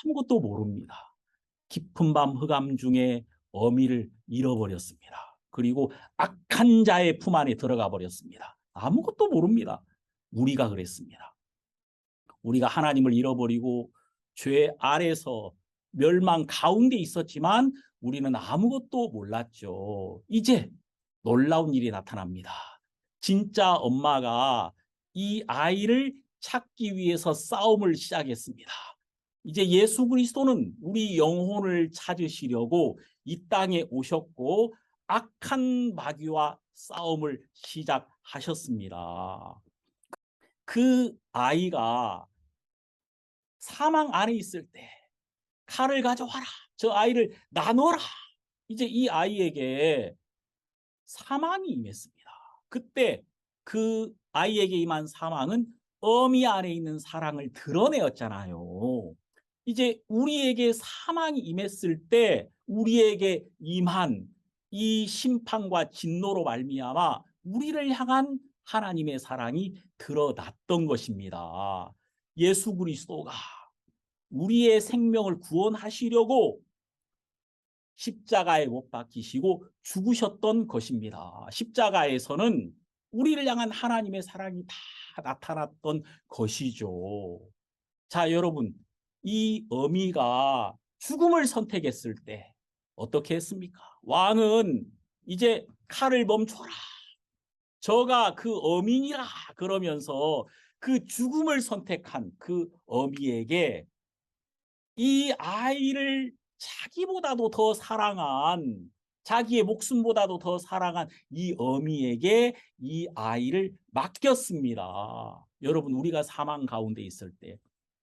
Speaker 1: 아무것도 모릅니다. 깊은 밤 흑암 중에 어미를 잃어버렸습니다. 그리고 악한 자의 품 안에 들어가 버렸습니다. 아무것도 모릅니다. 우리가 그랬습니다. 우리가 하나님을 잃어버리고 죄 아래서 멸망 가운데 있었지만 우리는 아무것도 몰랐죠. 이제 놀라운 일이 나타납니다. 진짜 엄마가 이 아이를 찾기 위해서 싸움을 시작했습니다. 이제 예수 그리스도는 우리 영혼을 찾으시려고 이 땅에 오셨고 악한 마귀와 싸움을 시작하셨습니다. 그 아이가 사망 안에 있을 때 칼을 가져와라. 저 아이를 나눠라. 이제 이 아이에게 사망이 임했습니다. 그때 그 아이에게 임한 사망은 어미 안에 있는 사랑을 드러내었잖아요. 이제 우리에게 사망이 임했을 때 우리에게 임한 이 심판과 진노로 말미암아 우리를 향한 하나님의 사랑이 드러났던 것입니다. 예수 그리스도가 우리의 생명을 구원하시려고 십자가에 못 박히시고 죽으셨던 것입니다. 십자가에서는 우리를 향한 하나님의 사랑이 다 나타났던 것이죠. 자, 여러분, 이 어미가 죽음을 선택했을 때 어떻게 했습니까? 왕은 이제 칼을 멈춰라. 저가 그 어민이라 그러면서 그 죽음을 선택한 그 어미에게 이 아이를 자기보다도 더 사랑한, 자기의 목숨보다도 더 사랑한 이 어미에게 이 아이를 맡겼습니다. 여러분, 우리가 사망 가운데 있을 때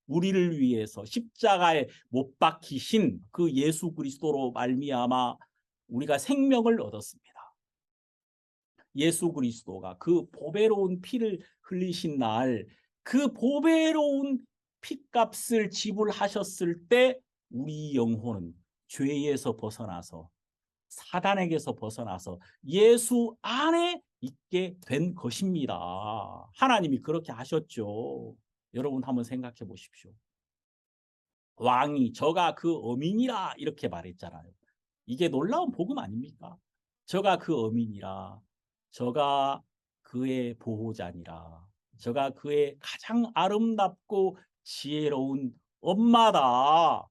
Speaker 1: 우리를 위해서 십자가에 못 박히신 그 예수 그리스도로 말미암아 우리가 생명을 얻었습니다. 예수 그리스도가 그 보배로운 피를 흘리신 날, 그 보배로운 피값을 지불하셨을 때 우리 영혼은 죄에서 벗어나서, 사단에게서 벗어나서 예수 안에 있게 된 것입니다. 하나님이 그렇게 하셨죠. 여러분 한번 생각해 보십시오. 왕이 저가 그 어민이라 이렇게 말했잖아요. 이게 놀라운 복음 아닙니까? 저가 그 어민이라, 저가 그의 보호자니라, 저가 그의 가장 아름답고 지혜로운 엄마다.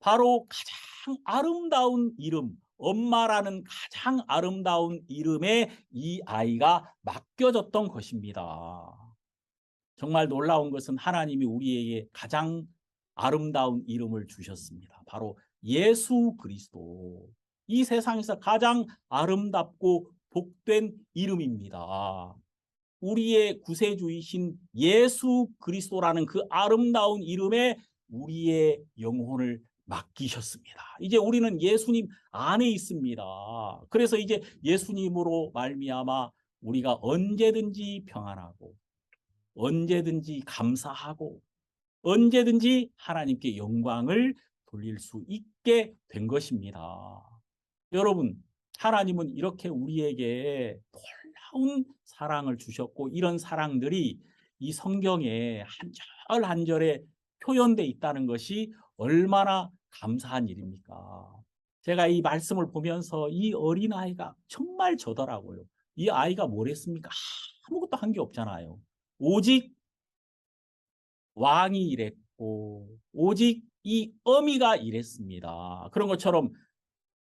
Speaker 1: 바로 가장 아름다운 이름, 엄마라는 가장 아름다운 이름에 이 아이가 맡겨졌던 것입니다. 정말 놀라운 것은 하나님이 우리에게 가장 아름다운 이름을 주셨습니다. 바로 예수 그리스도. 이 세상에서 가장 아름답고 복된 이름입니다. 우리의 구세주이신 예수 그리스도라는 그 아름다운 이름에 우리의 영혼을 맡기셨습니다. 이제 우리는 예수님 안에 있습니다. 그래서 이제 예수님으로 말미암아 우리가 언제든지 평안하고 언제든지 감사하고 언제든지 하나님께 영광을 돌릴 수 있게 된 것입니다. 여러분, 하나님은 이렇게 우리에게 놀라운 사랑을 주셨고 이런 사랑들이 이 성경에 한 절 한 절에 표현되어 있다는 것이 얼마나 감사한 일입니까? 제가 이 말씀을 보면서 이 어린아이가 정말 저더라고요. 이 아이가 뭘 했습니까? 아무것도 한 게 없잖아요. 오직 왕이 이랬고 오직 이 어미가 이랬습니다. 그런 것처럼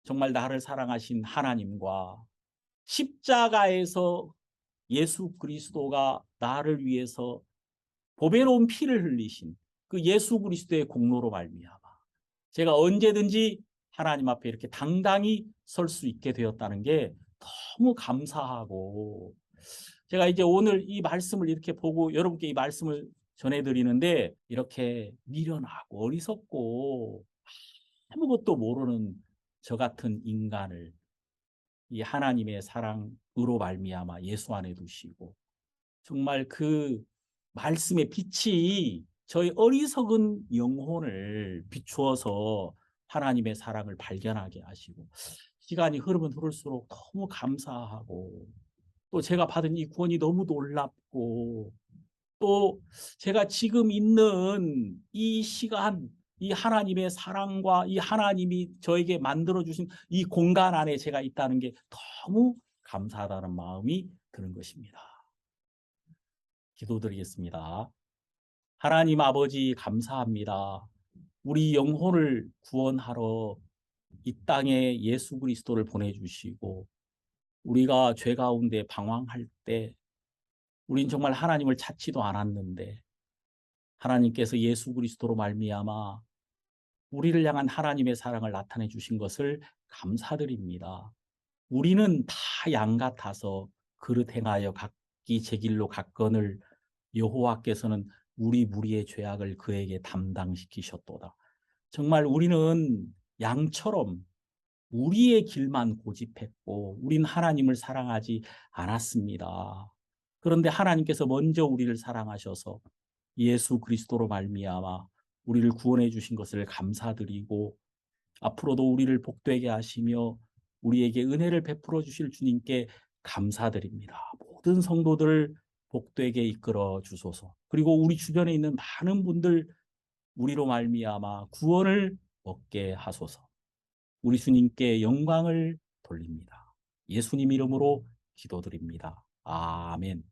Speaker 1: 정말 나를 사랑하신 하나님과 십자가에서 예수 그리스도가 나를 위해서 보배로운 피를 흘리신 그 예수 그리스도의 공로로 말미암아 제가 언제든지 하나님 앞에 이렇게 당당히 설 수 있게 되었다는 게 너무 감사하고, 제가 이제 오늘 이 말씀을 이렇게 보고 여러분께 이 말씀을 전해드리는데 이렇게 미련하고 어리석고 아무것도 모르는 저 같은 인간을 이 하나님의 사랑으로 말미암아 예수 안에 두시고 정말 그 말씀의 빛이 저희 어리석은 영혼을 비추어서 하나님의 사랑을 발견하게 하시고 시간이 흐르면 흐를수록 너무 감사하고 또 제가 받은 이 구원이 너무 놀랍고 또 제가 지금 있는 이 시간, 이 하나님의 사랑과 이 하나님이 저에게 만들어주신 이 공간 안에 제가 있다는 게 너무 감사하다는 마음이 드는 것입니다. 기도드리겠습니다. 하나님 아버지 감사합니다. 우리 영혼을 구원하러 이 땅에 예수 그리스도를 보내주시고 우리가 죄 가운데 방황할 때 우린 정말 하나님을 찾지도 않았는데 하나님께서 예수 그리스도로 말미암아 우리를 향한 하나님의 사랑을 나타내 주신 것을 감사드립니다. 우리는 다 양 같아서 그릇 행하여 각기 제 길로 갔거늘 여호와께서는 우리 무리의 죄악을 그에게 담당시키셨도다. 정말 우리는 양처럼 우리의 길만 고집했고 우린 하나님을 사랑하지 않았습니다. 그런데 하나님께서 먼저 우리를 사랑하셔서 예수 그리스도로 말미암아 우리를 구원해 주신 것을 감사드리고 앞으로도 우리를 복되게 하시며 우리에게 은혜를 베풀어 주실 주님께 감사드립니다. 모든 성도들을 복되게 이끌어 주소서. 그리고 우리 주변에 있는 많은 분들 우리로 말미암아 구원을 얻게 하소서. 우리 주님께 영광을 돌립니다. 예수님 이름으로 기도드립니다. 아멘.